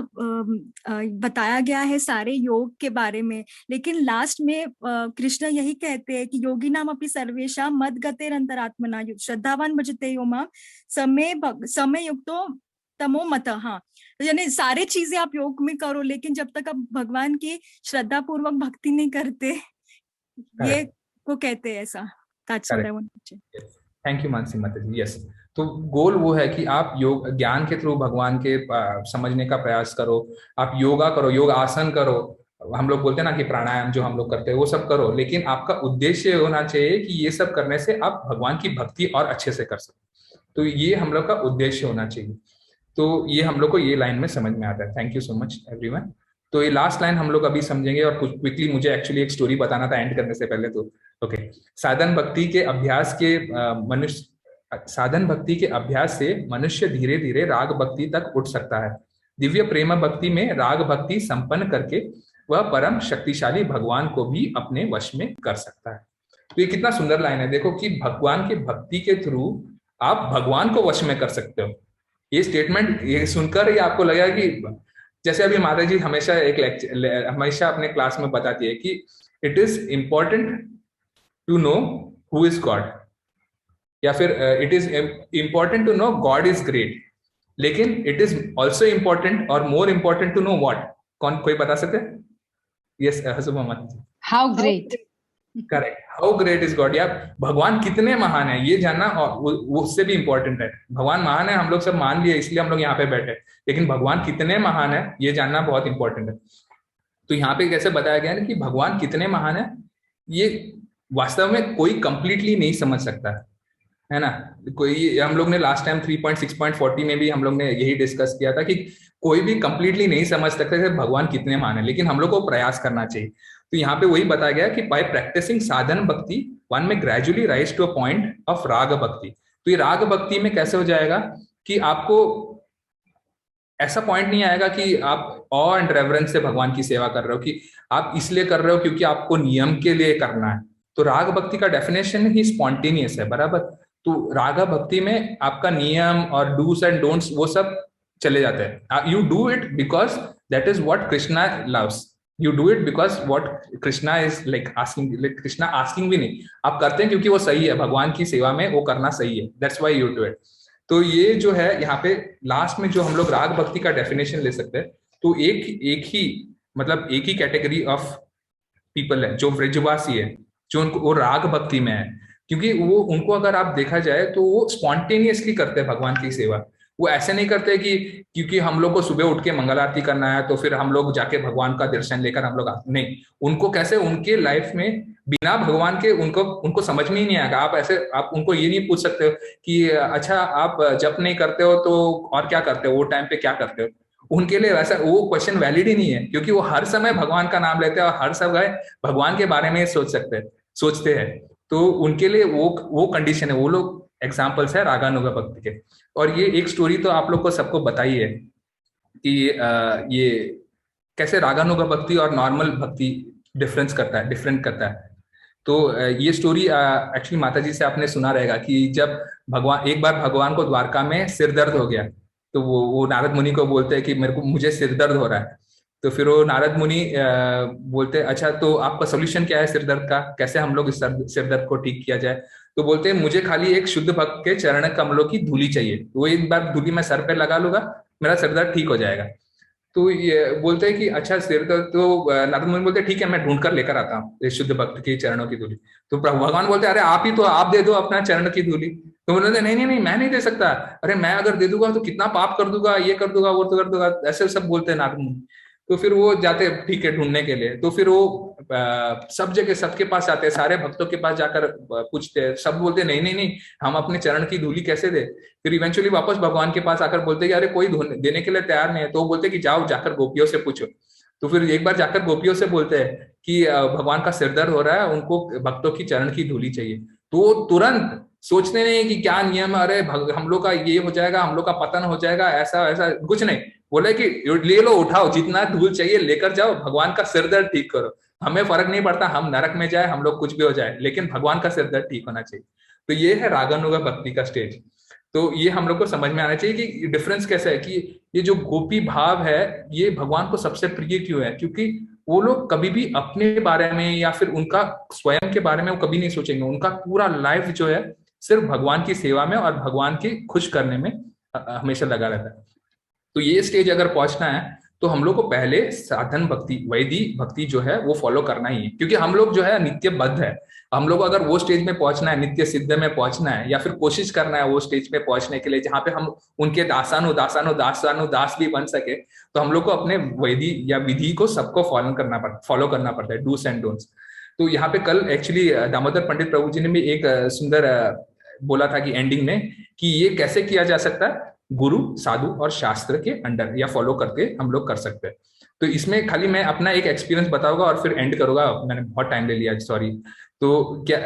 बताया गया है सारे योग के बारे में, लेकिन लास्ट में कृष्ण यही कहते हैं कि योगी नाम अपनी सर्वेशा मद गतेर अंतरात्मना श्रद्धावान भजते यो माम समय युक्तो तमो मत। हाँ, यानी सारे चीजें आप योग में करो, लेकिन जब तक आप भगवान की श्रद्धा पूर्वक भक्ति नहीं करते, ये को कहते हैं ऐसा। थैंक यू मानसी माता जी। यस, तो गोल वो है कि आप योग ज्ञान के थ्रू भगवान के समझने का प्रयास करो, आप योगा करो, योग आसन करो, हम लोग बोलते हैं ना कि प्राणायाम जो हम लोग करते हैं वो सब करो, लेकिन आपका उद्देश्य होना चाहिए कि ये सब करने से आप भगवान की भक्ति और अच्छे से कर सको। तो ये हम लोग का उद्देश्य होना चाहिए। तो ये हम लोग को ये लाइन में समझ में आता है। Thank you so much everyone. तो ये लास्ट लाइन हम लोग अभी समझेंगे, और कुछ क्विकली मुझे एक्चुअली एक स्टोरी बताना था एंड करने से पहले। तो ओके, साधन भक्ति के अभ्यास से मनुष्य धीरे धीरे राग भक्ति तक उठ सकता है। दिव्य प्रेम भक्ति में राग भक्ति संपन्न करके वह परम शक्तिशाली भगवान को भी अपने वश में कर सकता है। तो ये कितना सुंदर लाइन है, देखो कि भगवान के भक्ति के थ्रू आप भगवान को वश में कर सकते हो। ये स्टेटमेंट ये सुनकर ही आपको लगेगा कि जैसे अभी माता जी हमेशा अपने क्लास में बताती है कि it is important to know who is God, या फिर it is important to know God is great, लेकिन इट इज ऑल्सो इम्पोर्टेंट और more important to know what. कोई बता सकते हैं? Yes, how great. Correct, how great is God, या भगवान कितने महान है ये जानना, और वो उससे भी इंपॉर्टेंट है। भगवान महान है, हम लोग सब मान लिए इसलिए हम लोग यहाँ पे बैठे, लेकिन भगवान कितने महान है ये जानना बहुत इंपॉर्टेंट है। तो यहाँ पे कैसे बताया गया है कि भगवान कितने महान है, ये वास्तव में कोई कंप्लीटली नहीं समझ सकता है ना। कोई, हम लोग ने लास्ट टाइम 3.6.40 में भी हम लोग ने यही डिस्कस किया था कि कोई भी कंप्लीटली नहीं समझ सकता कि भगवान कितने महान है, लेकिन हम लोग को प्रयास करना चाहिए। तो यहाँ पे वही बताया गया कि बाय प्रैक्टिसिंग साधन भक्ति one may gradually rise to a point of राग भक्ति। तो ये राग भक्ति में कैसे हो जाएगा कि आपको ऐसा पॉइंट नहीं आएगा कि आप ऑ एंड रेवरेंस से भगवान की सेवा कर रहे हो, कि आप इसलिए कर रहे हो क्योंकि आपको नियम के लिए करना है। तो राग भक्ति का डेफिनेशन ही स्पॉन्टेनियस है, बराबर। तो राग भक्ति में आपका नियम और डूस एंड डोंट्स वो सब चले जाते हैं। You do it because that is what Krishna loves, you do it because what Krishna is like asking, like Krishna asking भी नहीं, आप करते हैं क्योंकि वो सही है, भगवान की सेवा में वो करना सही है, that's why you do it. तो ये जो है यहाँ पे लास्ट में जो हम लोग राग भक्ति का डेफिनेशन ले सकते हैं, तो एक ही मतलब एक ही कैटेगरी ऑफ पीपल है जो व्रजवासी है, जो उनको वो राग भक्ति में है, क्योंकि वो उनको अगर आप देखा जाए तो वो स्पॉन्टेनियसली करते हैं भगवान की सेवा। वो ऐसे नहीं करते कि क्योंकि हम लोग को सुबह उठ के मंगल आरती करना है तो फिर हम लोग जाके भगवान का दर्शन लेकर हम लोग नहीं, उनको कैसे उनके लाइफ में बिना भगवान के उनको समझ में ही नहीं आएगा। आप उनको ये नहीं पूछ सकते हो कि अच्छा आप जप नहीं करते हो तो और क्या करते हो, वो टाइम पे क्या करते हो, उनके लिए वैसा वो क्वेश्चन वैलिड ही नहीं है, क्योंकि वो हर समय भगवान का नाम लेते हैं और हर समय भगवान के बारे में सोचते हैं। तो उनके लिए वो कंडीशन है, वो लोग एग्जाम्पल्स है रागानुगा भक्ति के। और ये एक स्टोरी तो आप लोग को सबको बताई है कि ये कैसे रागानुगा भक्ति और नॉर्मल भक्ति डिफरेंट करता है। तो ये स्टोरी एक्चुअली माता जी से आपने सुना रहेगा कि जब एक बार भगवान को द्वारका में सिर दर्द हो गया, तो वो नारद मुनि को बोलते हैं कि मुझे सिर दर्द हो रहा है। तो फिर वो नारद मुनि बोलते हैं अच्छा तो आपका सोल्यूशन क्या है सिर दर्द का, कैसे हम लोग इस सिर दर्द को ठीक किया जाए। तो बोलते हैं मुझे खाली एक शुद्ध भक्त के चरण कमलों की धूली चाहिए, वो एक बार धूली मैं सर पे लगा लूंगा, मेरा सिर दर्द ठीक हो जाएगा। तो ये बोलते हैं कि अच्छा सिर दर्द, तो नारद मुनि बोलते हैं ठीक है मैं ढूंढ कर लेकर आता हूँ इस शुद्ध भक्त के चरणों की धूली। तो भगवान बोलते हैं अरे आप दे दो अपना चरण की धूली। तो बोलते नहीं मैं नहीं दे सकता, अरे मैं अगर दे दूंगा तो कितना पाप कर दूंगा, ये कर दूंगा वो कर दूंगा, ऐसे सब बोलते हैं नारद मुनि। तो फिर वो जाते ठीक है ढूंढने के लिए, तो फिर वो सब जगह सबके पास आते हैं, सारे भक्तों के पास जाकर पूछते हैं, सब बोलते नहीं हम अपने चरण की धूली कैसे दे। फिर इवेंचुअली वापस भगवान के पास आकर बोलते कि अरे कोई देने के लिए तैयार नहीं है। तो वो बोलते कि जाओ जाकर गोपियों से पूछो। तो फिर एक बार जाकर गोपियों से बोलते हैं कि भगवान का सिर दर्द हो रहा है, उनको भक्तों की चरण की धूली चाहिए। तो तुरंत सोचते नहीं कि क्या नियम, अरे हम लोग का ये हो जाएगा, हम लोग का पतन हो जाएगा, ऐसा कुछ नहीं, बोले कि ले लो उठाओ, जितना धूल चाहिए लेकर जाओ, भगवान का सिर दर्द ठीक करो, हमें फर्क नहीं पड़ता हम नरक में जाए, हम लोग कुछ भी हो जाए, लेकिन भगवान का सिर दर्द ठीक होना चाहिए। तो ये है रागानुगा भक्ति का स्टेज। तो ये हम लोग को समझ में आना चाहिए कि डिफरेंस कैसा है, कि ये जो गोपी भाव है ये भगवान को सबसे प्रिय क्यों है, क्योंकि वो लोग कभी भी अपने बारे में या फिर उनका स्वयं के बारे में वो कभी नहीं सोचेंगे, उनका पूरा लाइफ जो है सिर्फ भगवान की सेवा में और भगवान की खुश करने में हमेशा लगा रहता है। तो ये स्टेज अगर पहुंचना है तो हम लोग को पहले साधन भक्ति, वैदिक भक्ति जो है वो फॉलो करना ही है, क्योंकि हम लोग जो है नित्य बद्ध है। हम लोग अगर वो स्टेज में पहुंचना है, नित्य सिद्ध में पहुंचना है, या फिर कोशिश करना है वो स्टेज पे पहुंचने के लिए जहां पे हम उनके दास भी बन सके, तो हम लोग को अपने वैदिक या विधि को सबको फॉलो करना पड़ता है, डूस एंड डोंट्स। तो यहाँ पे कल एक्चुअली दामोदर पंडित प्रभु जी ने भी एक सुंदर बोला था कि एंडिंग में कि ये कैसे किया जा सकता है, गुरु साधु और शास्त्र के अंडर या फॉलो करके हम लोग कर सकते हैं। तो इसमें खाली मैं अपना एक एक्सपीरियंस बताऊंगा और फिर एंड करूंगा, मैंने बहुत टाइम ले लिया, सॉरी। तो क्या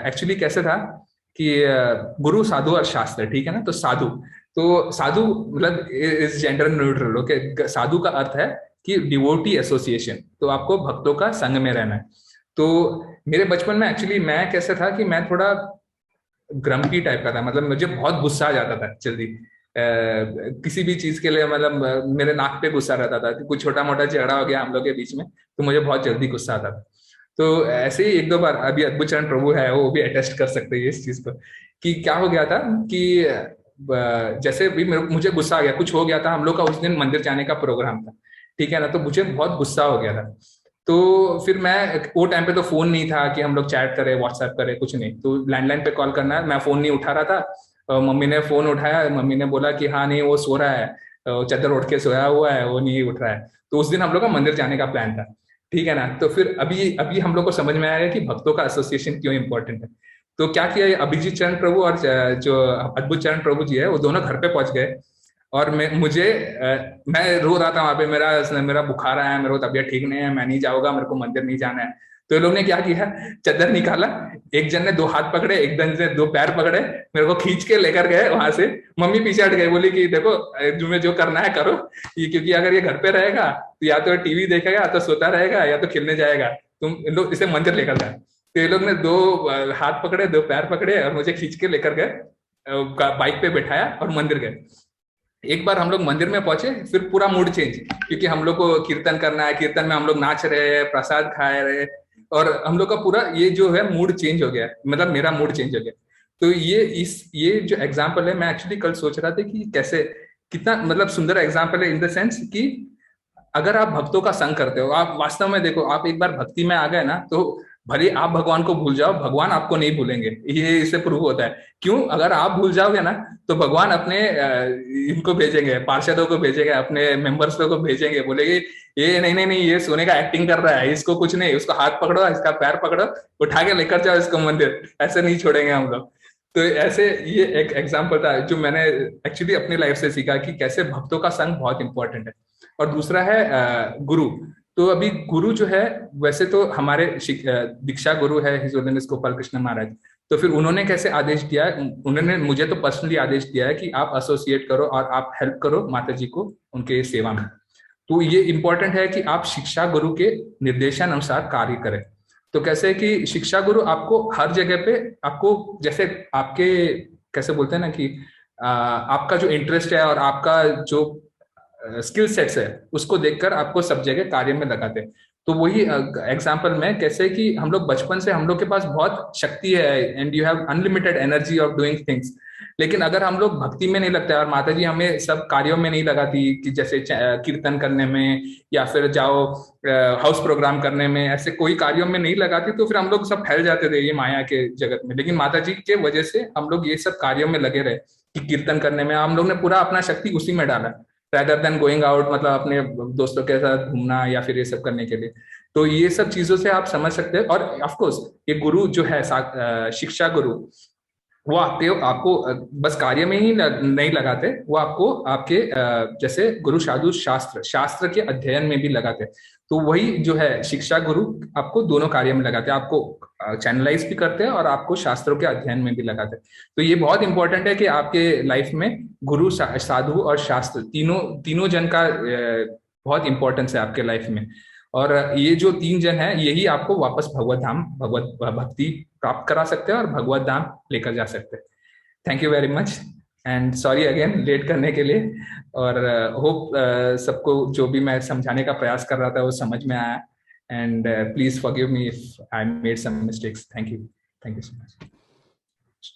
एक्चुअली कैसे था कि गुरु साधु और शास्त्र, ठीक है ना। तो साधु मतलब इस जेंडर न्यूट्रल, ओके। साधु का अर्थ है कि डिवोटी एसोसिएशन, तो आपको भक्तों का संग में रहना है। तो मेरे बचपन में एक्चुअली मैं कैसे था कि मैं थोड़ा ग्रम्पी टाइप का था, मतलब मुझे बहुत गुस्सा आ जाता था जल्दी, किसी भी चीज के लिए, मतलब मेरे नाक पे गुस्सा रहता था कि कुछ छोटा मोटा झगड़ा हो गया हम लोग के बीच में तो मुझे बहुत जल्दी गुस्सा आता था। तो ऐसे ही एक दो बार, अभी अद्भुत चरण प्रभु है वो भी अटेस्ट कर सकते हैं इस चीज पर, कि क्या हो गया था कि जैसे भी मुझे गुस्सा आ गया, कुछ हो गया था, हम लोग का उस दिन मंदिर जाने का प्रोग्राम था, ठीक है ना। तो मुझे बहुत गुस्सा हो गया था, तो फिर मैं वो टाइम पे तो फोन नहीं था कि हम लोग चैट करें, व्हाट्सएप करें, कुछ नहीं। तो लैंडलाइन पे कॉल करना है, मैं फोन नहीं उठा रहा था, मम्मी ने फोन उठाया, मम्मी ने बोला कि हाँ नहीं वो सो रहा है, चादर उठ के सोया हुआ है, वो नहीं उठ रहा है। तो उस दिन हम लोग का मंदिर जाने का प्लान था, ठीक है ना। तो फिर अभी हम लोग को समझ में आया कि भक्तों का एसोसिएशन क्यों इंपॉर्टेंट है। तो क्या किया, अभिजीत चरण प्रभु और जो अद्भुत चरण प्रभु जी है वो दोनों घर पे पहुंच गए, और मैं रो रहा था वहां पे, मेरा बुखार आया है, मेरे को तबीयत ठीक नहीं है, मैं नहीं जाऊंगा, मेरे को मंदिर नहीं जाना है। तो ये लोग ने क्या किया, चादर निकाला, एक जन ने 2 हाथ पकड़े, एक जन ने 2 पैर पकड़े, मेरे को खींच के लेकर गए वहां से। मम्मी पीछे हट गई, बोली कि देखो तुम्हें जो करना है करो, ये क्योंकि अगर ये घर पे रहेगा तो या तो टीवी देखेगा, या तो सोता रहेगा, या तो खेलने जाएगा, तुम इन लोग इसे मंदिर लेकर जाए। तो ये लोग ने 2 हाथ पकड़े, 2 पैर पकड़े और मुझे खींच के लेकर गए, बाइक पे बैठाया और मंदिर गए। एक बार हम लोग मंदिर में पहुंचे, फिर पूरा मूड चेंज, क्योंकि हम लोग को कीर्तन करना है, कीर्तन में हम लोग नाच रहे हैं, प्रसाद खा रहे, और हम लोग का पूरा ये जो है मूड चेंज हो गया, मतलब मेरा मूड चेंज हो गया। तो ये जो एग्जाम्पल है, मैं एक्चुअली कल सोच रहा था कि कैसे, कितना मतलब सुंदर एग्जाम्पल है, इन द सेंस कि अगर आप भक्तों का संग करते हो, आप वास्तव में देखो, आप एक बार भक्ति में आ गए ना, तो भले आप भगवान को भूल जाओ, भगवान आपको नहीं भूलेंगे, ये इससे प्रूव होता है। क्यों? अगर आप भूल जाओगे ना, तो भगवान अपने इनको भेजेंगे, पार्षदों को भेजेंगे, अपने मेंबर्स को भेजेंगे, बोलेंगे ये नहीं, ये सोने का एक्टिंग कर रहा है, इसको कुछ नहीं, उसको हाथ पकड़ो, इसका पैर पकड़ो, उठा के लेकर जाओ इसको मंदिर, ऐसे नहीं छोड़ेंगे हम लोग। तो ऐसे ये एक एग्जाम्पल था जो मैंने एक्चुअली अपनी लाइफ से सीखा कि कैसे भक्तों का संग बहुत इंपॉर्टेंट है। और दूसरा है गुरु। तो अभी गुरु जो है, वैसे तो हमारे दीक्षा गुरु है हिज होलीनेस गोपाल कृष्ण महाराज, तो फिर उन्होंने कैसे आदेश दिया है, उन्होंने मुझे तो पर्सनली आदेश दिया है कि आप एसोसिएट करो और आप हेल्प करो माता जी को उनके सेवा में। तो ये इंपॉर्टेंट है कि आप शिक्षा गुरु के निर्देशानुसार कार्य करें। तो कैसे कि शिक्षा गुरु आपको हर जगह पे, आपको जैसे आपके कैसे बोलते हैं ना कि आपका जो इंटरेस्ट है और आपका जो स्किल सेट्स है, उसको देखकर आपको सब जगह कार्य में लगाते हैं। तो वही एग्जांपल में कैसे कि हम लोग बचपन से, हम लोग के पास बहुत शक्ति है, and you have unlimited energy of doing things, लेकिन अगर हम लोग भक्ति में नहीं लगते, और माता जी हमें सब कार्यों में नहीं लगाती, कि जैसे कीर्तन करने में या फिर जाओ हाउस प्रोग्राम करने में, ऐसे कोई कार्यों में नहीं लगाती, तो फिर हम लोग सब फैल जाते थे ये माया के जगत में। लेकिन माता जी के वजह से हम लोग ये सब कार्यों में लगे रहे, कि कीर्तन करने में हम लोग ने पूरा अपना शक्ति उसी में डाला, rather than going out, मतलब अपने दोस्तों के साथ घूमना या फिर ये सब करने के लिए। तो ये सब चीजों से आप समझ सकते हैं। और ऑफ कोर्स ये गुरु जो है, शिक्षा गुरु, वो आपको बस कार्य में ही नहीं लगाते, वो आपको आपके जैसे गुरु साधु शास्त्र के अध्ययन में भी लगाते। तो वही जो है शिक्षा गुरु आपको दोनों कार्य में लगाते हैं, आपको चैनलाइज भी करते हैं और आपको शास्त्रों के अध्ययन में भी लगाते हैं। तो ये बहुत इंपॉर्टेंट है कि आपके लाइफ में गुरु, साधु और शास्त्र तीनों जन का बहुत इंपॉर्टेंस है आपके लाइफ में। और ये जो 3 जन है, यही आपको वापस भगवत धाम, भगवत भक्ति प्राप्त करा सकते हैं और भगवत धाम लेकर जा सकते हैं। Thank you very much and sorry again let करने के लिए। और होप सबको जो भी मैं समझाने का प्रयास कर रहा था वो समझ में आया। And please forgive me if I made some mistakes. Thank you so much.